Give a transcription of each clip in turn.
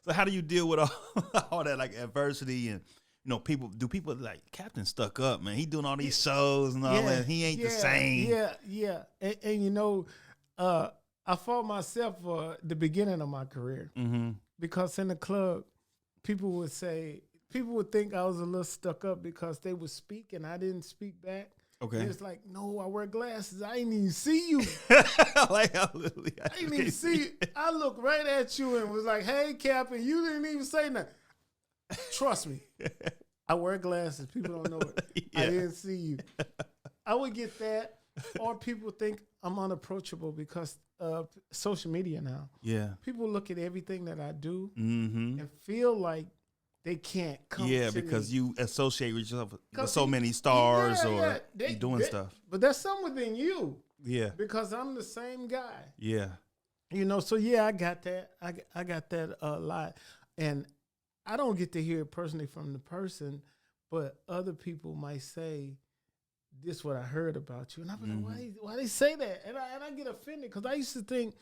So how do you deal with all that like adversity and people like Captain stuck up, man. He doing all these shows and all that. He ain't the same. Yeah. And I fought myself for the beginning of my career because in the club, people would think I was a little stuck up because they would speak and I didn't speak back. Okay. It's like, no, I wear glasses. I ain't even see you. I didn't even see you. I looked right at you and was like, hey, Captain, you didn't even say nothing. Trust me. I wear glasses. People don't know it. I didn't see you. I would get that. Or people think I'm unapproachable because of social media now. Yeah. People look at everything that I do and feel like they can't come to because me. you associate with yourself with so many stars or you doing stuff. But there's something within you. Yeah. Because I'm the same guy. Yeah. So I got that. I got that a lot. And I don't get to hear it personally from the person, but other people might say, this is what I heard about you. And I'm like, why they say that? And I get offended because I used to think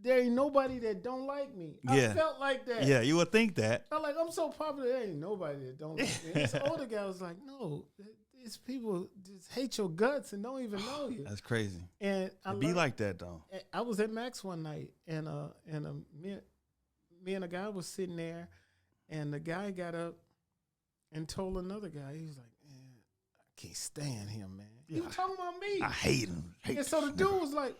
there ain't nobody that don't like me. Yeah. I felt like that. Yeah, you would think that. I'm so popular, there ain't nobody that don't like me. And this older guy was like, no, these people just hate your guts and don't even know you. That's crazy. And be like that though. I was at Max one night and me and a guy was sitting there and the guy got up and told another guy, he was like, can't stand him, man. Yeah. He was talking about me. I hate him. And so the dude was like,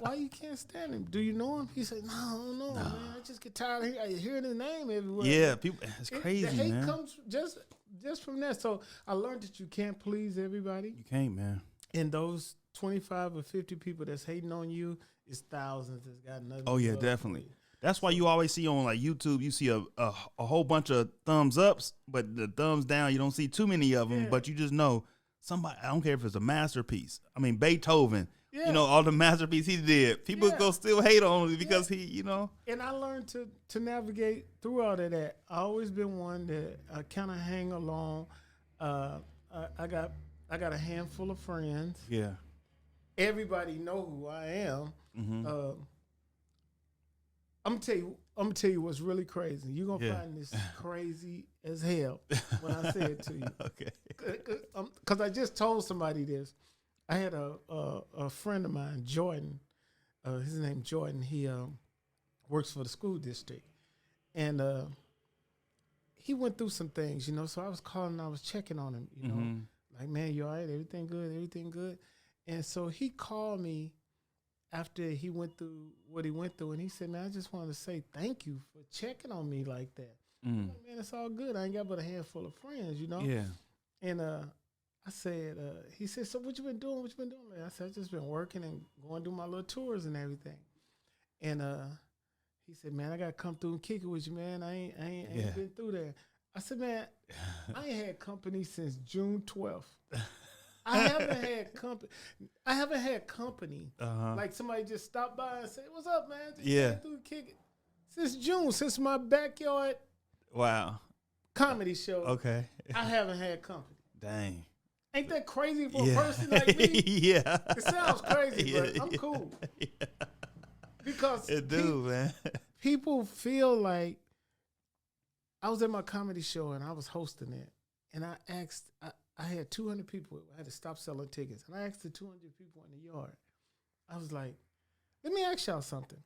why you can't stand him? Do you know him? He said, no, I don't know, man. I just get tired of hearing his name everywhere. Yeah, people, it's crazy, the hate man. comes just from that. So I learned that you can't please everybody. You can't, man. And those 25 or 50 people that's hating on you, it's thousands that's got nothing. Oh, yeah, definitely. That's why you always see on like YouTube, you see a whole bunch of thumbs ups, but the thumbs down, you don't see too many of them. Yeah. But you just know somebody. I don't care if it's a masterpiece. I mean Beethoven. Yeah. All the masterpiece he did. People go still hate on it because he. And I learned to navigate through all of that. I always been one that I kind of hang along. I got a handful of friends. Yeah. Everybody know who I am. Mm-hmm. I'm gonna tell you what's really crazy. You're gonna find this crazy as hell when I say it to you. Okay. Because I just told somebody this. I had a friend of mine, Jordan. His name Jordan. He works for the school district, and he went through some things, So I was calling, I was checking on him, like, man, you all right? Everything good? Everything good? And so he called me after he went through what he went through, and he said, man, I just wanted to say thank you for checking on me like that. Man, it's all good. I ain't got but a handful of friends, Yeah. And I said, he said, so what you been doing? What you been doing, man? I said, I just been working and going to do my little tours and everything. And he said, man, I got to come through and kick it with you, man. I ain't been through there. I said, man, I ain't had company since June 12th. I haven't had company. Like somebody just stopped by and said, what's up, man? Just through the kick it. Since June, since my backyard comedy show. Okay. I haven't had company. Dang. Ain't that crazy for a person like me? Yeah. It sounds crazy, but I'm cool. Yeah. Because man. People feel like I was at my comedy show and I was hosting it. And I asked, I had 200 people. I had to stop selling tickets. And I asked the 200 people in the yard. I was like, let me ask y'all something.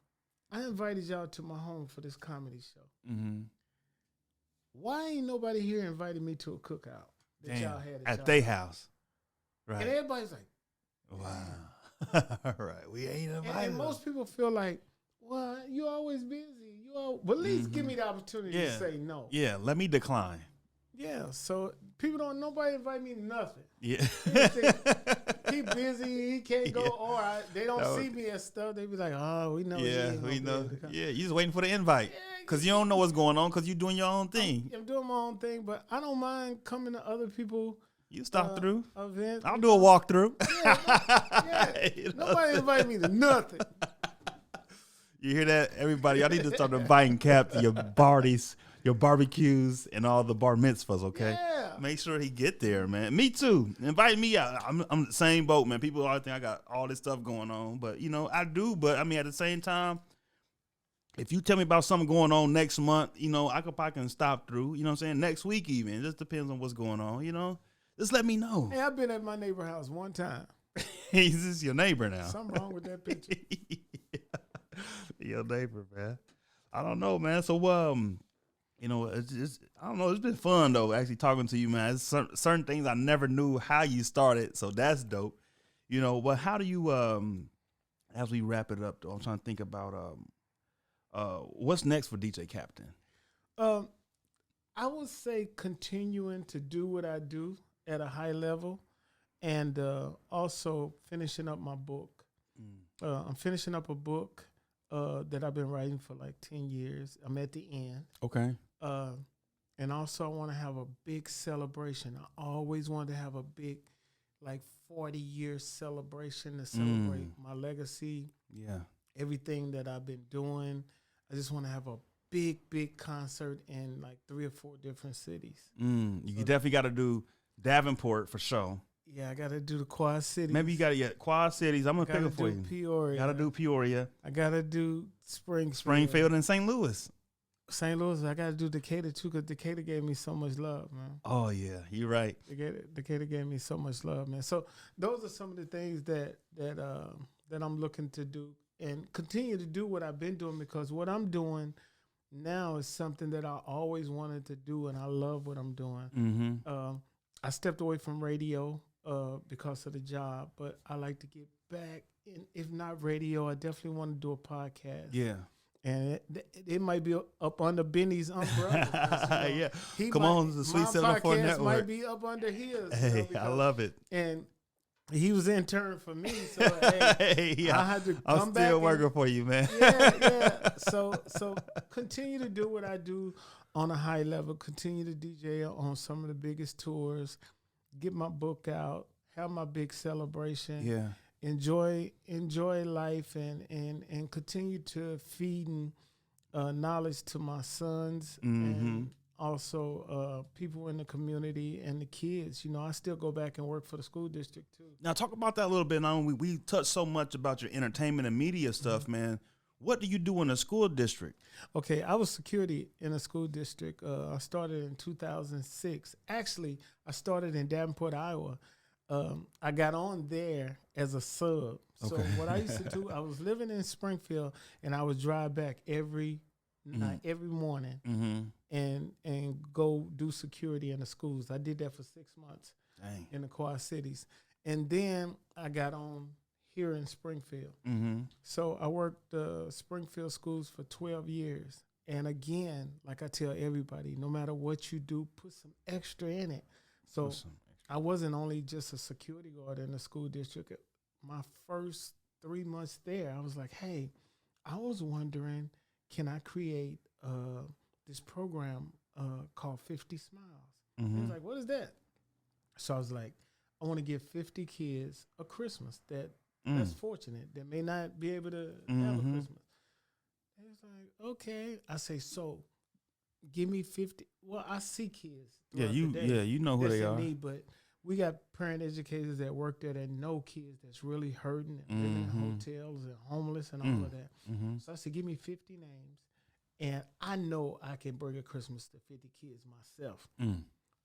I invited y'all to my home for this comedy show. Mm-hmm. Why ain't nobody here invited me to a cookout that y'all had at their house? Right. And everybody's like, wow. All right. We ain't invited. And most people feel like, well, you're always busy. But at least give me the opportunity to say no. Yeah, let me decline. Yeah, so nobody invite me to nothing. Yeah. He busy, he can't go, or they don't see me and stuff. They be like, oh, we know. Yeah, we know. Yeah, you just waiting for the invite. Because you don't know what's going on because you're doing your own thing. I'm doing my own thing, but I don't mind coming to other people. You stop through. Events. I'll do a walkthrough. Yeah. Nobody invite me to nothing. You hear that, everybody? I need to start inviting Cap to your parties, your barbecues, and all the bar mitzvahs, okay? Yeah. Make sure he get there, man. Me too. Invite me out. I'm the same boat, man. People always think I got all this stuff going on, but, I do. But, I mean, at the same time, if you tell me about something going on next month, you know, I could probably can stop through. You know what I'm saying? Next week even. It just depends on what's going on. You know, just let me know. Hey, I've been at my neighbor house one time. He's just your neighbor now. Something wrong with that picture. Your neighbor, man. I don't know, man. So, you know, it's I don't know. It's been fun though, actually talking to you, man. It's certain things I never knew how you started, so that's dope. You know, but how do you, as we wrap it up, though, I'm trying to think about what's next for DJ Captain. I would say continuing to do what I do at a high level, and also finishing up my book. I'm finishing up a book that I've been writing for like 10 years. I'm at the end. Okay. And also I want to have a big celebration. I always wanted to have a big, like 40-year celebration to celebrate my legacy. Yeah. Everything that I've been doing. I just want to have a big concert in like 3 or 4 different cities. You definitely got to do Davenport for sure. Yeah, I got to do the Quad Cities. Maybe you got to get Quad Cities. I'm going to pick it for you. Peoria. Got to do Peoria. I got to do Springfield and St. Louis. St. Louis, I got to do Decatur too, because Decatur gave me so much love, man. Oh, yeah, you're right. Decatur gave me so much love, man. So those are some of the things that I'm looking to do and continue to do what I've been doing, because what I'm doing now is something that I always wanted to do, and I love what I'm doing. Mm-hmm. I stepped away from radio because of the job, but I like to get back. And if not radio, I definitely want to do a podcast. Yeah. And it might be up under Benny's umbrella. Yeah. Come on, the Sweet 704 Network might be up under his. Hey, I love it. And he was intern for me, so hey, yeah. I had to come I'm back. still working for you, man. Yeah. So continue to do what I do on a high level. Continue to DJ on some of the biggest tours. Get my book out. Have my big celebration. Yeah. Enjoy life and continue to feeding knowledge to my sons and also people in the community and the kids. You know, I still go back and work for the school district too. Now talk about that a little bit. Now we touched so much about your entertainment and media stuff, man. What do you do in the school district? Okay, I was security in a school district. I started in 2006. Actually, I started in Davenport, Iowa. I got on there as a sub. So what I used to do, I was living in Springfield, and I would drive back every night, every morning, and go do security in the schools. I did that for 6 months in the Quad Cities. And then I got on here in Springfield. So I worked Springfield schools for 12 years. And again, like I tell everybody, no matter what you do, put some extra in it. So I wasn't only just a security guard in the school district. My first 3 months there, I was like, hey, I was wondering, can I create this program called 50 Smiles? He was like, what is that? So I was like, I want to give 50 kids a Christmas that's fortunate, that may not be able to have a Christmas. And it's like, okay. I say, so give me 50. Well, I see kids. You know who they are. But we got parent educators that work there that know kids that's really hurting and living in hotels and homeless and all of that. So I said, give me 50 names, and I know I can bring a Christmas to 50 kids myself.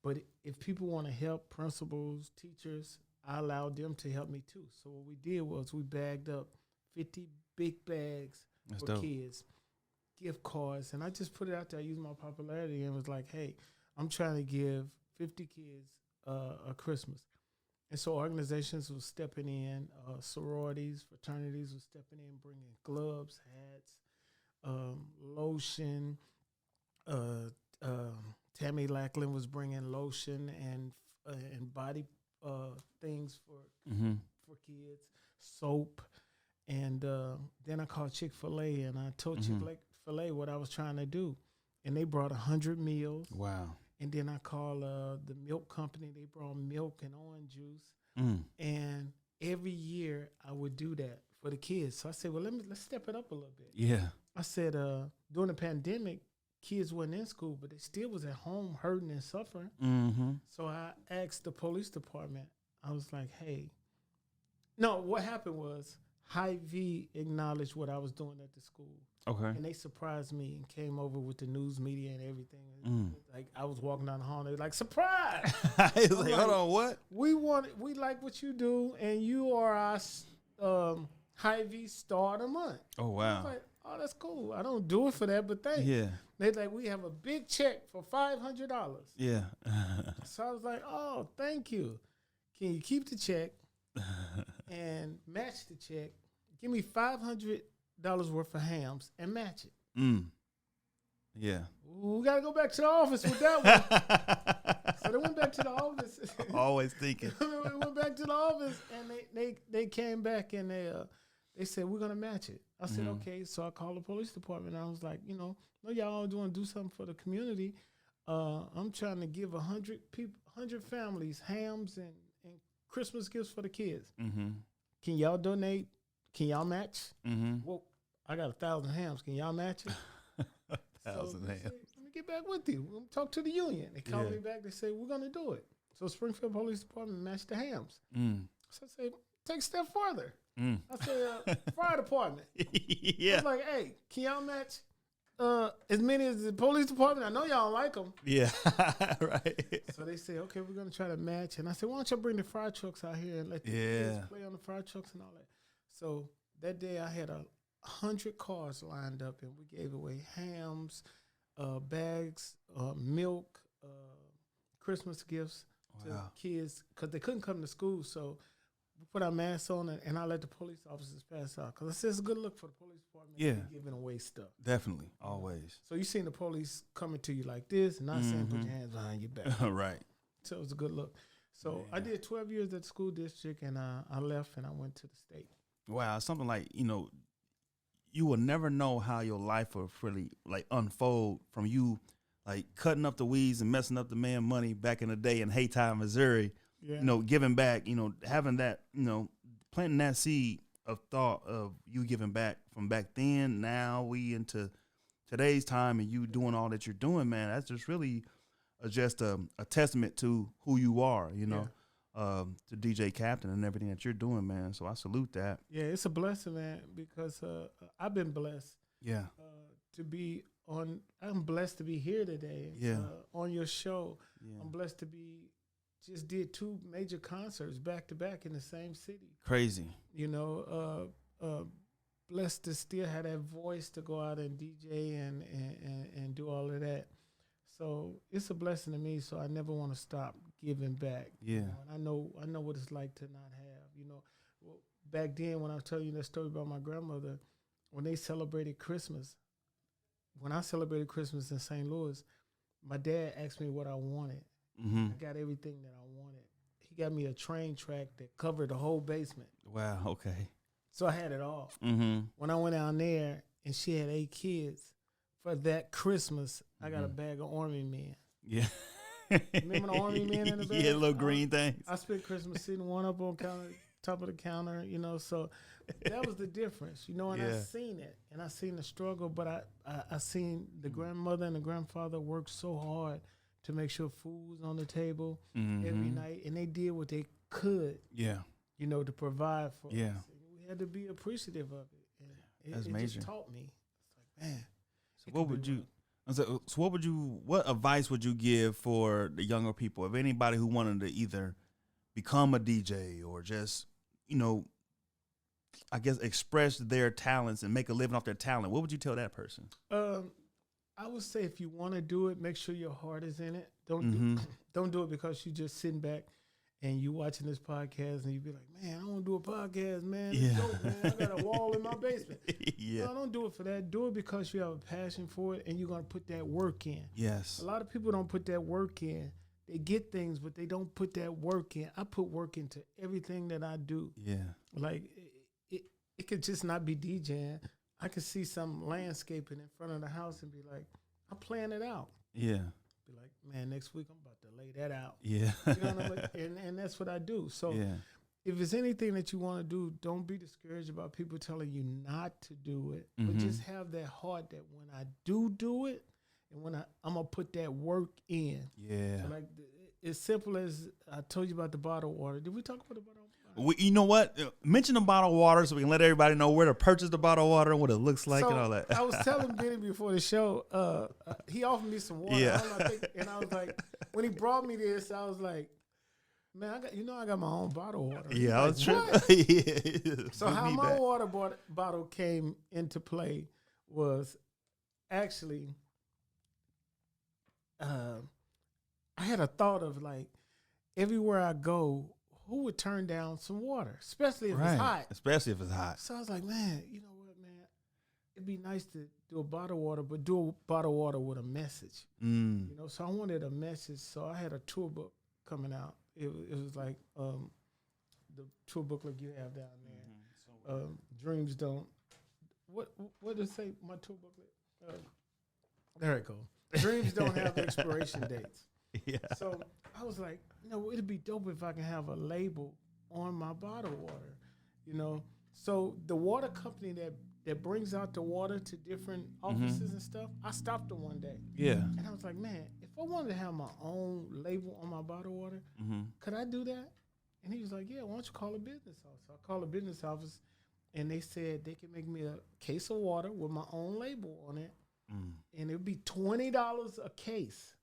But if people want to help, principals, teachers, I allowed them to help me too. So what we did was we bagged up 50 big bags for kids, gift cards, and I just put it out there. I used my popularity and was like, hey, I'm trying to give 50 kids a Christmas. And so organizations were stepping in, sororities, fraternities were stepping in, bringing gloves, hats, lotion. Tammy Lackland was bringing lotion and body things for kids, soap. And then I called Chick-fil-A, and I told Chick-fil-A what I was trying to do. And they brought 100 meals. Wow. And then I called the milk company. They brought milk and orange juice. And every year I would do that for the kids. So I said, well, let's step it up a little bit. Yeah. I said, during the pandemic, kids weren't in school, but they still was at home hurting and suffering. So I asked the police department. I was like, hey. No, what happened was Hy-Vee acknowledged what I was doing at the school. Okay. And they surprised me and came over with the news media and everything. Mm. Like I was walking down the hall, and they were like, "Surprise!" It's like, hold on, what? We like what you do, and you are our Hy-Vee star of the month. Oh I was wow. like, oh, that's cool. I don't do it for that, but thanks. Yeah. They like, we have a big check for $500. Yeah. So I was like, oh, thank you. Can you keep the check and match the check? Give me $500 worth of hams and match it. Mm. Yeah. We got to go back to the office with that one. So they went back to the office. Always thinking. They went back to the office, and they came back, and they said, we're going to match it. I said, okay. So I called the police department. And I was like, no, y'all always want to do something for the community. I'm trying to give 100 people, 100 families hams and Christmas gifts for the kids. Mm-hmm. Can y'all donate? Can y'all match? Mm-hmm. Well, I got 1,000 hams. Can y'all match it? 1,000 they hams. said, let me get back with you. We'll talk to the union. They called Yeah. me back. They said, we're going to do it. So Springfield Police Department matched the hams. Mm. So I said, take a step further. Mm. I said, fire department. I Yeah. was like, hey, can y'all match as many as the police department? I know y'all don't like them. Yeah. Right. So they say, okay, we're going to try to match. And I said, why don't y'all bring the fire trucks out here and let the kids play on the fire trucks and all that. So that day I had 100 cars lined up, and we gave away hams, bags, milk, Christmas gifts to kids because they couldn't come to school. So we put our masks on, and I let the police officers pass out because I said it's a good look for the police department. Yeah. Giving away stuff. Definitely. Always. So you seen the police coming to you like this, and not saying put your hands behind your back. Right. So it was a good look. So I did 12 years at the school district, and I left and I went to the state. Wow. Something like, you will never know how your life will really like unfold from you like cutting up the weeds and messing up the man money back in the day in Haytime, Missouri, Yeah. Giving back, having that, planting that seed of thought of you giving back from back then. Now we into today's time and you doing all that you're doing, man. That's just really just a testament to who you are, to DJ Captain and everything that you're doing, man. So I salute that. Yeah, it's a blessing, man, because I've been blessed Yeah. to be on. I'm blessed to be here today. Yeah. On your show. Yeah. I'm blessed to be. Just did 2 major concerts back to back in the same city. Crazy. Blessed to still have that voice to go out and DJ and do all of that. So it's a blessing to me. So I never want to stop giving back. Yeah. And I know what it's like to not have. Back then when I was telling you that story about my grandmother, when they celebrated Christmas, when I celebrated Christmas in St. Louis, my dad asked me what I wanted. Mm-hmm. I got everything that I wanted. He got me a train track that covered the whole basement. Wow. Okay. So I had it all. Mm-hmm. When I went down there and she had 8 kids, for that Christmas, I got a bag of Army Men. Yeah. Remember the Army Men in the bag? Yeah, little green things. I spent Christmas sitting one up on top of the counter, so that was the difference, and I seen it, and I seen the struggle, but I seen the grandmother and the grandfather work so hard to make sure food was on the table every night, and they did what they could, Yeah. to provide for us. Yeah. And we had to be appreciative of it. And That's it major. just taught me. It's like, man. So what advice would you give for the younger people? If anybody who wanted to either become a DJ or just, I guess express their talents and make a living off their talent, what would you tell that person? I would say if you want to do it, make sure your heart is in it. Don't do it because you just sitting back and you watching this podcast and you be like, man, I want to do a podcast, man. It's dope, man. I got a wall in my basement. Yeah. No, don't do it for that. Do it because you have a passion for it and you're going to put that work in. Yes. A lot of people don't put that work in. They get things, but they don't put that work in. I put work into everything that I do. Yeah. Like, it could just not be DJing. I could see some landscaping in front of the house and be like, I'm playing it out. Yeah. Be like, man, next week I'm about to lay that out. Yeah. You know what I mean? And that's what I do. So if it's anything that you want to do, don't be discouraged about people telling you not to do it. But just have that heart that when I do it, and when I'm going to put that work in. Yeah. So like, as simple as I told you about the bottled water. Did we talk about the bottled water? You know what? Mention the bottled water so we can let everybody know where to purchase the bottled water, what it looks like, and all that. I was telling Benny before the show, he offered me some water. Yeah. And I was like, when he brought me this, I was like, man, I got my own bottled water. Yeah, I was tripping. Yeah. So how my water bottle came into play was actually, I had a thought of like, everywhere I go, who would turn down some water, especially if it's hot? Especially if it's hot. So I was like, man, you know what, man? It'd be nice to do a bottled water, but do a bottled water with a message. You know, so I wanted a message. So I had a tour book coming out. It was like the tour booklet you have down there. Dreams don't. What does it say? My tour booklet. There it goes. Dreams don't have expiration dates. Yeah. So I was like, you know, it'd be dope if I can have a label on my bottled water, you know. So the water company that brings out the water to different offices and stuff, I stopped them one day. Yeah. And I was like, man, if I wanted to have my own label on my bottled water, could I do that? And he was like, yeah, why don't you call a business office? So I called a business office, and they said they could make me a case of water with my own label on it, and it would be $20 a case.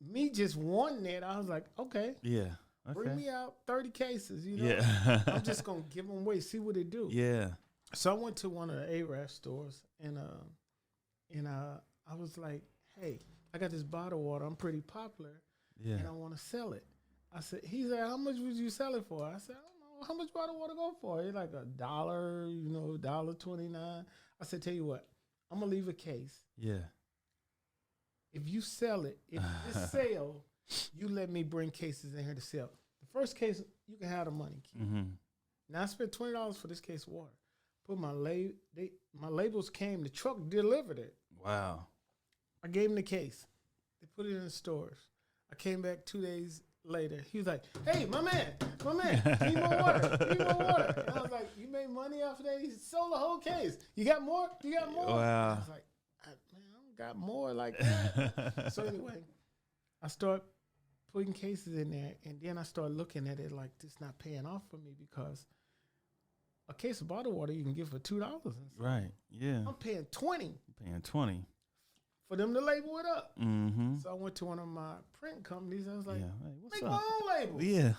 Me just wanting it, I was like, okay. Yeah. Okay. Bring me out 30 cases, you know. Yeah. I'm just going to give them away, see what they do. Yeah. So I went to one of the ARAF stores, and I was like, hey, I got this bottled water. I'm pretty popular, and I want to sell it. I said, he said, how much would you sell it for? I said, I don't know. How much bottled water go for? It's like $1, you know, $1.29. I said, tell you what, I'm going to leave a case. Yeah. If you sell it, if it's sale, you let me bring cases in here to sell. The first case, you can have the money. Now I spent $20 for this case of water. Put my my labels came. The truck delivered it. Wow. I gave him the case. They put it in the stores. I came back 2 days later. He was like, "Hey, my man, need more water, need more water." And I was like, "You made money off of that?" He sold the whole case. You got more? You got more? Wow. I was like, "Man, I don't got more like that." So anyway, I start putting cases in there, and then I start looking at it like this not paying off for me because a case of bottled water you can get for $2. Right. Yeah. I'm paying $20. Paying 20 for them to label it up. Mm-hmm. So I went to one of my print companies. I was like, Hey, make my own labels. Yeah.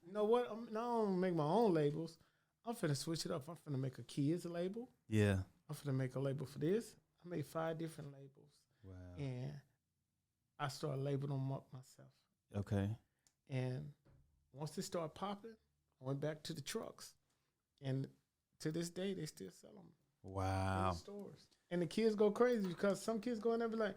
You know what? I don't make my own labels. I'm finna switch it up. I'm finna make a kids label. Yeah. I'm finna make a label for this. I made 5 different labels. Wow. And I started labeling them up myself. Okay. And once they started popping, I went back to the trucks. And to this day, they still sell them. Wow. In the stores. And the kids go crazy because some kids go in there and be like,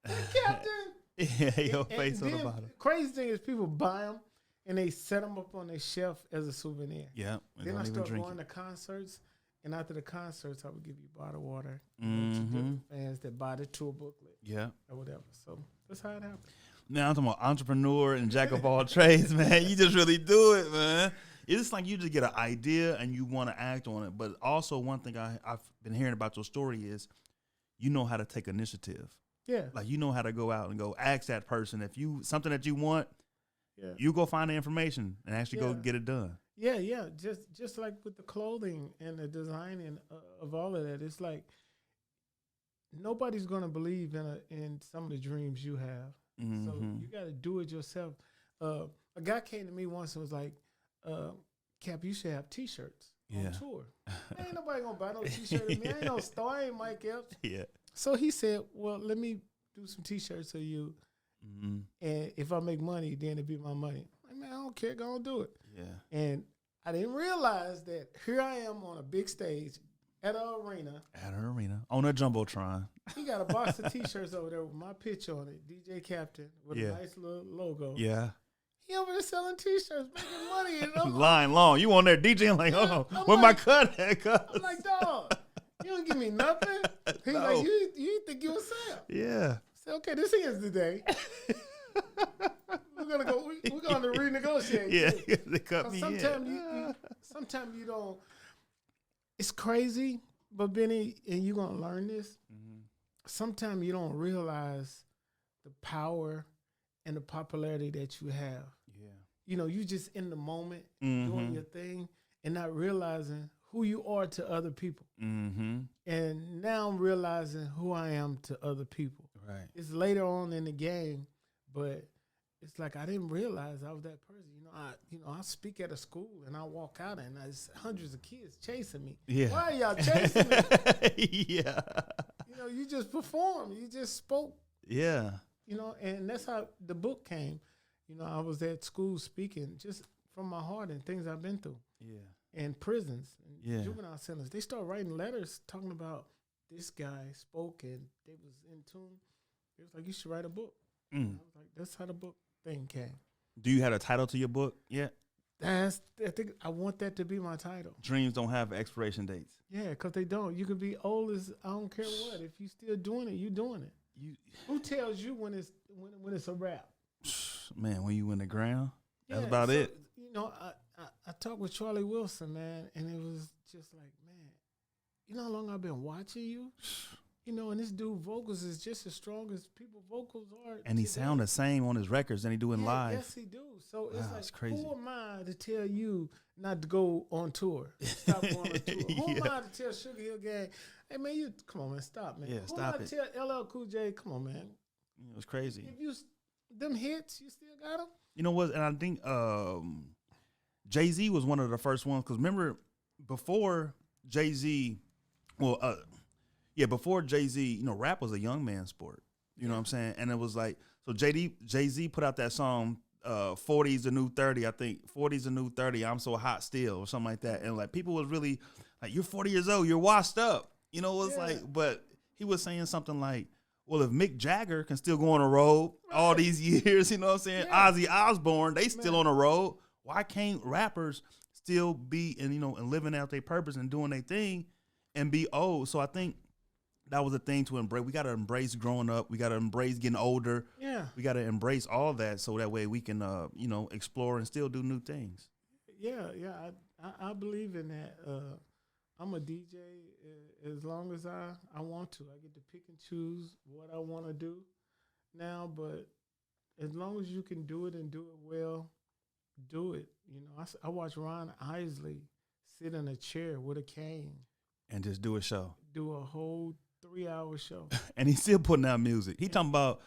"Hey, Captain." Yeah, your face on the bottom. Crazy thing is people buy them and they set them up on their shelf as a souvenir. Yeah. Then I start going to concerts. And after the concerts, I would give you bottled water to different fans that buy the tour booklet. Yeah. Or whatever. So that's how it happened. Now I'm talking about entrepreneur and jack of all trades, man. You just really do it, man. It's like you just get an idea and you want to act on it. But also one thing I've been hearing about your story is you know how to take initiative. Yeah. Like you know how to go out and go ask that person. If you something that you want, yeah, you go find the information and actually go get it done. Yeah, yeah. Just like with the clothing and the designing of all of that, it's like nobody's gonna believe in some of the dreams you have. Mm-hmm. So you got to do it yourself. A guy came to me once and was like, "Cap, you should have T-shirts on tour." Ain't nobody gonna buy no T-shirt of me. I ain't no star. I ain't Mike Epps. Yeah. So he said, "Well, let me do some T-shirts of you, and if I make money, then it'd be my money." I'm like, man, I don't care. Go on, do it. Yeah. And I didn't realize that here I am on a big stage at an arena. At an arena. On a Jumbotron. He got a box of T-shirts over there with my picture on it, DJ Captain, with a nice little logo. Yeah. He over there selling T-shirts, making money. And I'm line long. You on there DJing like, where my cut at? I'm like, dog, you don't give me nothing. He's like, you think you a sell? Yeah. I said, okay, this is the day. We're gonna renegotiate. Yeah, they cut me. Sometimes you don't. It's crazy, but Benny, and you're gonna learn this. Mm-hmm. Sometimes you don't realize the power and the popularity that you have. Yeah. you just in the moment doing your thing and not realizing who you are to other people. And now I'm realizing who I am to other people. Right. It's later on in the game, but it's like I didn't realize I was that person. I speak at a school and I walk out and there's hundreds of kids chasing me. Yeah. Why are y'all chasing me? Yeah. You just performed. You just spoke. Yeah. And that's how the book came. I was at school speaking just from my heart and things I've been through. Yeah. And prisons and Yeah. juvenile centers. They start writing letters talking about this guy spoke and they was in tune. It was like, you should write a book. I was like, that's how the book thing came. Do you have a title to your book yet? I think I want that to be my title. Dreams don't have expiration dates. Yeah, because they don't. You can be old as I don't care what. If you still doing it, you doing it. Who tells you when it's a wrap? Man, when you in the ground, that's Yeah, about so, it. I talked with Charlie Wilson, man, and it was just like, man, you know how long I've been watching you? And this dude vocals is just as strong as people vocals are. And he today. sound the same on his records than he doing live. Yes, he do. So it's Wow, like, it's crazy. who am I to tell you not to go on tour? Stop going on tour. Who am I to tell Sugar Hill Gang, hey, man, come on, man, stop, man. Yeah, who stop am I to tell LL Cool J, come on, man. It was crazy. If them hits, you still got them? You know what? And I think Jay-Z was one of the first ones. Because remember, before Jay-Z, before Jay-Z, rap was a young man's sport. You know what I'm saying? And it was like, so Jay-Z put out that song, 40's the new 30, I think. 40's the new 30, I'm so hot still, or something like that. And like people was really like, you're 40 years old, you're washed up. It was like, but he was saying something like, well, if Mick Jagger can still go on the road all these years, you know what I'm saying? Yeah. Ozzy Osbourne, they still on the road. Why can't rappers still be and living out their purpose and doing their thing and be old? So I think that was a thing to embrace. We got to embrace growing up. We got to embrace getting older. Yeah. We got to embrace all that so that way we can, explore and still do new things. Yeah. I believe in that. I'm a DJ as long as I want to. I get to pick and choose what I want to do now, but as long as you can do it and do it well, do it. I watch Ron Isley sit in a chair with a cane. And just do a show. Do a whole 3-hour show. And he's still putting out music. He talking about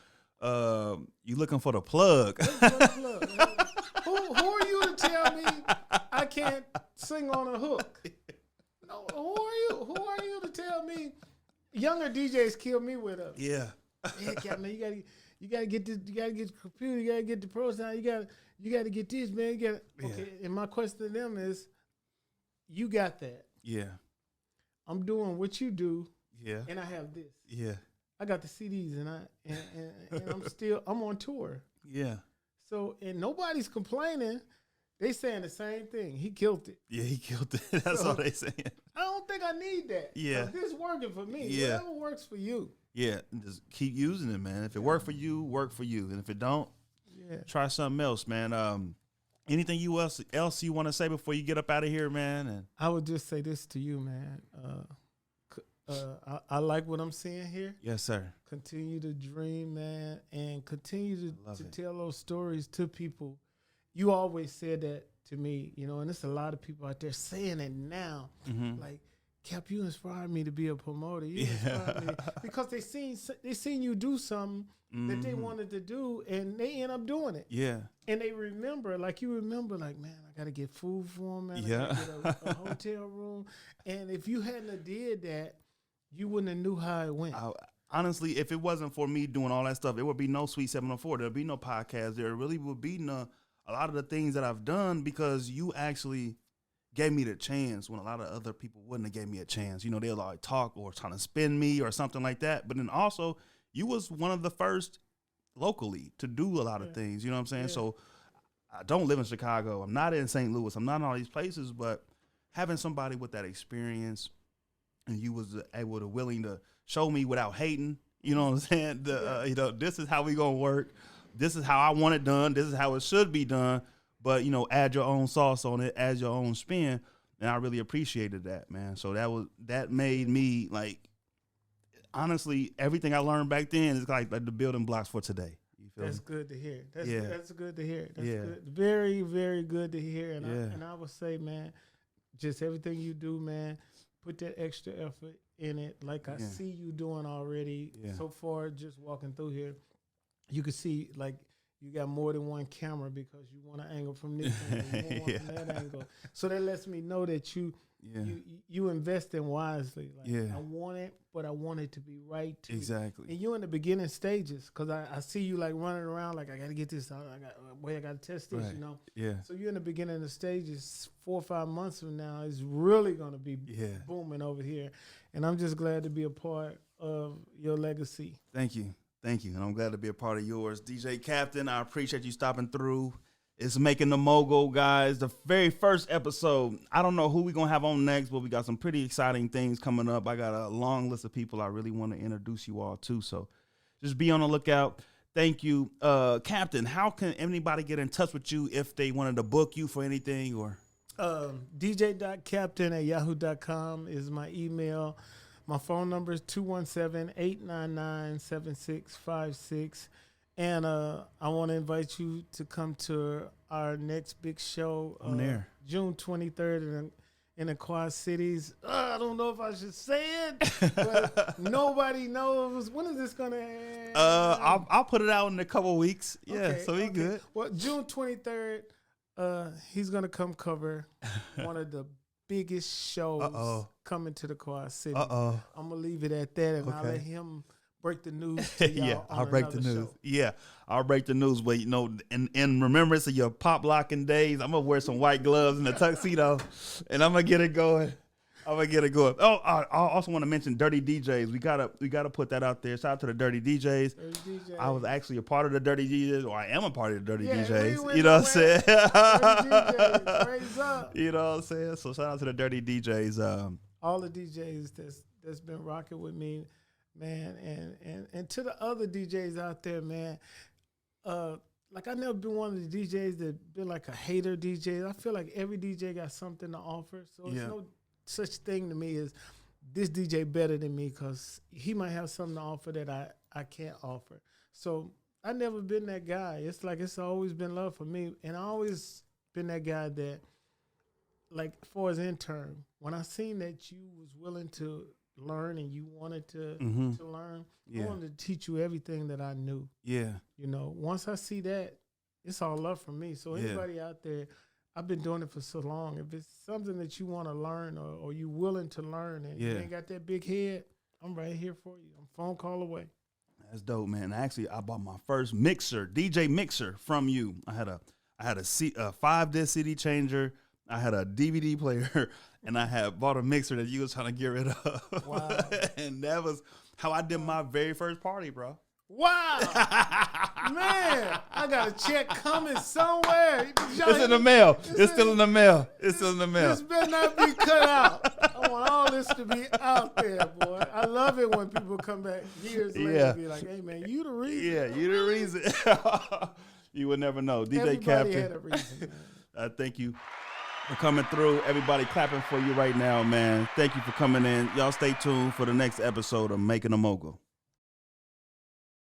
you looking for the plug. Who are you to tell me I can't sing on a hook? No, who are you to tell me? Younger DJs kill me with a heck, man, you gotta get this, you gotta get the computer, you gotta get the pro sound, you gotta get this, man. Okay. And my question to them is, you got that. Yeah. I'm doing what you do. Yeah. And I have this. Yeah. I got the CDs and I'm on tour. Yeah. So, and nobody's complaining. They saying the same thing. He killed it. Yeah, he killed it. That's all they saying. I don't think I need that. Yeah. This working for me. Yeah. Whatever works for you. Yeah. Just keep using it, man. If it work for you, work for you. And if it don't, try something else, man. Anything else you want to say before you get up out of here, man? And I would just say this to you, man. I like what I'm seeing here. Yes, sir. Continue to dream, man, and continue to tell those stories to people. You always said that to me, and there's a lot of people out there saying it now. Mm-hmm. Like, Cap, you inspired me to be a promoter. You inspired me because they seen you do something that they wanted to do, and they end up doing it. Yeah. And they remember, like man, I got to get food for them, man. Yeah. I got to get a hotel room. And if you hadn't have did that, you wouldn't have knew how it went. Honestly, if it wasn't for me doing all that stuff, there would be no Sweet 704. There'd be no podcast. There really would be a lot of the things that I've done because you actually gave me the chance when a lot of other people wouldn't have gave me a chance. They'll like talk or trying to spin me or something like that. But then also, you was one of the first locally to do a lot of things. You know what I'm saying? Yeah. So I don't live in Chicago. I'm not in St. Louis. I'm not in all these places. But having somebody with that experience and you was willing to show me without hating, you know what I'm saying? This is how we gonna work. This is how I want it done. This is how it should be done. But, add your own sauce on it, add your own spin. And I really appreciated that, man. So that made me, like, honestly, everything I learned back then is like the building blocks for today. You feel That's me? good to hear. Yeah. That's good to hear. That's Yeah. good. Very, very good to hear. And Yeah. I would say, man, just everything you do, man, put that extra effort in it. Like I Yeah. see you doing already Yeah. so far, just walking through here. You can see like you got more than one camera because you want to angle from this angle, you want one from that angle. So that lets me know that you investing wisely. Like, Yeah. I want it, but I want it to be right too. Exactly. And you in the beginning stages, because I see you like running around like I got to get this out. I got to test this, Right. you know. Yeah. So you're in the beginning of the stages. 4 or 5 months from now, it's really gonna be Yeah. booming over here. And I'm just glad to be a part of your legacy. Thank you. Thank you. And I'm glad to be a part of yours. DJ Captain, I appreciate you stopping through. It's Making the Mogul, guys. The very first episode. I don't know who we're going to have on next, but we got some pretty exciting things coming up. I got a long list of people I really want to introduce you all to. So just be on the lookout. Thank you. Captain, how can anybody get in touch with you if they wanted to book you for anything? Or DJ.captain@yahoo.com is my email. My phone number is 217-899-7656. And I want to invite you to come to our next big show. I'm there. June 23rd in the Quad Cities. I don't know if I should say it, but nobody knows. When is this going to end? I'll put it out in a couple weeks. Yeah, Okay, so we okay. good. Well, June 23rd, he's going to come cover one of the biggest shows coming to the Quad Cities. I'm going to leave it at that, and I'll let him break the news to y'all. Yeah, I'll break the news. Show. Yeah, I'll break the news. But, you know, in remembrance of your pop locking days, I'm going to wear some white gloves and a tuxedo, and I'm going to get it going. Oh, I also want to mention Dirty DJs. We gotta put that out there. Shout out to the Dirty DJs. Dirty DJs. I was actually a part of the Dirty DJs, or I am a part of the Dirty Yeah, DJs. You know what I'm saying? Dirty DJs, raise up. You know what I'm saying? So shout out to the Dirty DJs. All the DJs that's been rocking with me, man, and to the other DJs out there, man. Like I never been one of the DJs that been like a hater DJ. I feel like every DJ got something to offer. So it's no such thing to me as this DJ better than me because he might have something to offer that I can't offer. So I never been that guy. It's like it's always been love for me. And I always been that guy that, like for his intern, when I seen that you was willing to learn and you wanted to learn, I wanted to teach you everything that I knew. Yeah. You know, once I see that, it's all love for me. So anybody out there, I've been doing it for so long. If it's something that you want to learn or you willing to learn and you ain't got that big head, I'm right here for you. I'm a phone call away. That's dope, man. Actually, I bought my first mixer, DJ mixer from you. I had a 5-disc CD changer. I had a DVD player, and I had bought a mixer that you was trying to get rid of. Wow. And that was how I did my very first party, bro. Wow. Man, I got a check coming somewhere. It's in the mail. It's still in the mail. It's still in the mail. This better not be cut out. I want all this to be out there, boy. I love it when people come back years later and be like, hey, man, you the reason. Yeah, you the reason. You would never know. DJ Everybody Captain. had a reason, man. Thank you for coming through. Everybody clapping for you right now, man. Thank you for coming in. Y'all stay tuned for the next episode of Making a Mogul.